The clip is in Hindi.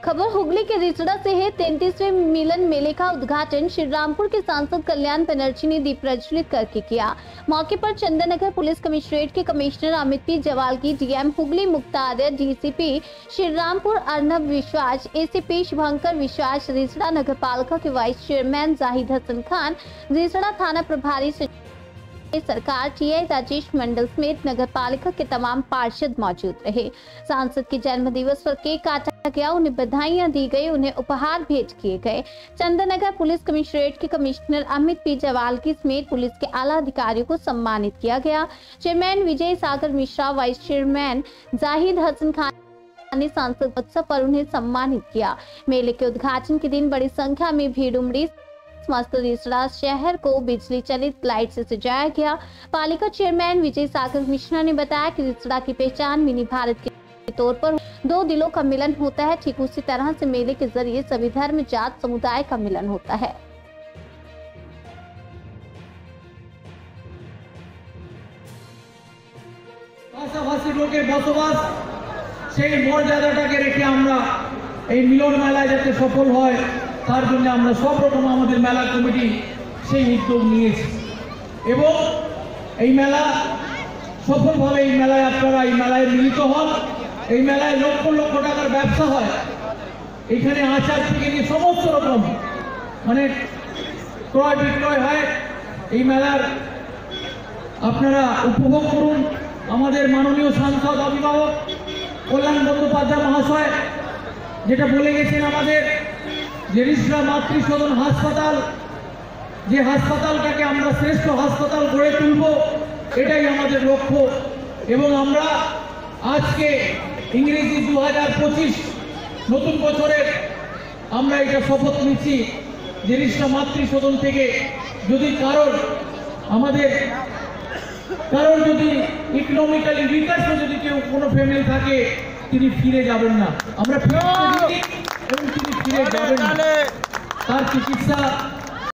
खबर हुगली के रिचड़ा से है। 33वें मिलन मेले का उद्घाटन श्रीरामपुर के सांसद कल्याण बनर्जी ने दीप प्रज्वलित करके किया। मौके पर चंदननगर पुलिस कमिश्नरेट के commissioner Amit P Jawalgi, DM Hooghly Muktaditya, DCP Shrirampur Arnab Vishwas, ACP Shubhankar Vishwas, Rishra नगर पालिका के वाइस चेयरमैन जाहिद हसन खान, रिचड़ा थाना प्रभारी सरकार टीआई राजेश मंडल समेत नगर पालिका के तमाम पार्षद मौजूद रहे। सांसद के जन्म दिवस पर केक काटा गया, उन्हें बधाइयां दी गई, उन्हें उपहार भेंट किए गए। चंदननगर पुलिस कमिश्नरेट के कमिश्नर अमित पी जवालगी समेत पुलिस के आला अधिकारियों को सम्मानित किया गया। चेयरमैन विजय सागर मिश्रा, वाइस चेयरमैन जाहिद हसन खान ने सांसद उत्सव पर उन्हें सम्मानित किया। मेले के उद्घाटन के दिन बड़ी संख्या में भीड़ उमड़ी। समस्त रिचड़ा शहर को बिजली चलित लाइट से सजाया गया। पालिका चेयरमैन विजय सागर मिश्रा ने बताया कि रिचड़ा की पहचान मिनी भारत के तौर पर दो दिलों का मिलन होता है, ठीक उसी तरह से मेले के जरिए सभी धर्म जात समुदाय का मिलन होता है। পাশাপাশি লোকের বসবাস সেই মর্যাদাটাকে রেখে আমরা এই মিলন মেলায় যাতে সফল হয় তার জন্য আমরা সব রকম আমাদের মেলা কমিটি সেই উদ্যোগ নিয়েছি এবং এই মেলা সফলভাবে এই মেলায় আপনারা এই মেলায় মিলিত হন। এই মেলায় লক্ষ লক্ষ টাকার ব্যবসা হয়। এখানে আচার থেকে নিয়ে সমস্ত রকম মানে ক্রয় বিক্রয় হয়। এই মেলার আপনারা উপভোগ করুন। আমাদের মাননীয় সাংসদ অভিভাবক কল্যাণ বন্দ্যোপাধ্যায় মহাশয় যেটা বলে গেছেন আমাদের যে রিচড়া মাতৃসদন হাসপাতাল, যে হাসপাতালটাকে আমরা শ্রেষ্ঠ হাসপাতাল গড়ে তুলব, এটাই আমাদের লক্ষ্য। এবং আমরা আজকে ইংরেজি 2025 নতুন বছরের আমরা এটা শপথ নিচ্ছি যে রিচড়া মাতৃসদন থেকে যদি কারোর যদি ইকোনমিক্যালি উইকার যদি কেউ কোনো ফ্যামিলি থাকে তিনি ফিরে যাবেন না। আমরা এবং তিনি ফিরে যাবেন না। তার চিকিৎসা